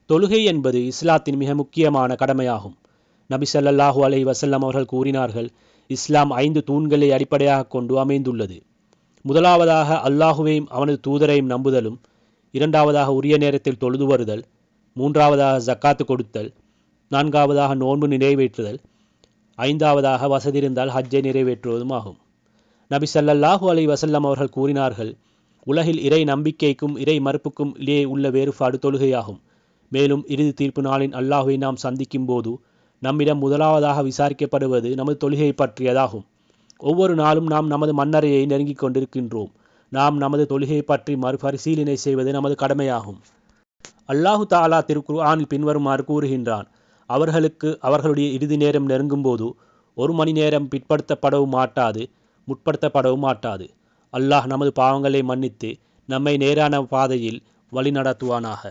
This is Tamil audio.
தொழுகை என்பது இஸ்லாத்தின் மிக முக்கியமான கடமையாகும். நபி ஸல்லல்லாஹு அலைஹி வஸல்லம் அவர்கள் கூறினார்கள், இஸ்லாம் 5 தூண்களை அடிப்படையாக கொண்டு அமைந்துள்ளது. முதலாவதாக அல்லாஹுவையும் அவனது தூதரையும் நம்புதலும், இரண்டாவதாக உரிய நேரத்தில் தொழுது வருதல், மூன்றாவதாக ஜக்காத்து கொடுத்தல், நான்காவதாக நோன்பு நிறைவேற்றுதல், ஐந்தாவதாக வசதி இருந்தால் ஹஜ்ஜை நிறைவேற்றுவதும் ஆகும். நபி ஸல்லல்லாஹு அலைஹி வஸல்லம் அவர்கள் கூறினார்கள், உலகில் இறை நம்பிக்கைக்கும் இறை மறுப்புக்கும் இடையே உள்ள வேறுபாடு தொழுகையாகும். மேலும் இறுதி தீர்ப்பு நாளின் அல்லாஹுவை நாம் சந்திக்கும் போது நம்மிடம் முதலாவதாக விசாரிக்கப்படுவது நமது தொழுகையை பற்றியதாகும். ஒவ்வொரு நாளும் நாம் நமது மன்னரையை நெருங்கிக் கொண்டிருக்கின்றோம். நாம் நமது தொழுகையை பற்றி மறுபரிசீலனை செய்வது நமது கடமையாகும். அல்லாஹு தாலா திருக்குர்ஆனில் பின்வருமாறு கூறுகின்றான், அவர்களுக்கு அவர்களுடைய இறுதி நேரம் நெருங்கும் போது 1 மணி நேரம் பிற்படுத்தப்படவும் மாட்டாது, முற்படுத்தப்படவும் மாட்டாது. அல்லாஹ் நமது பாவங்களை மன்னித்து நம்மை நேரான பாதையில் வழிநடத்துவானாக.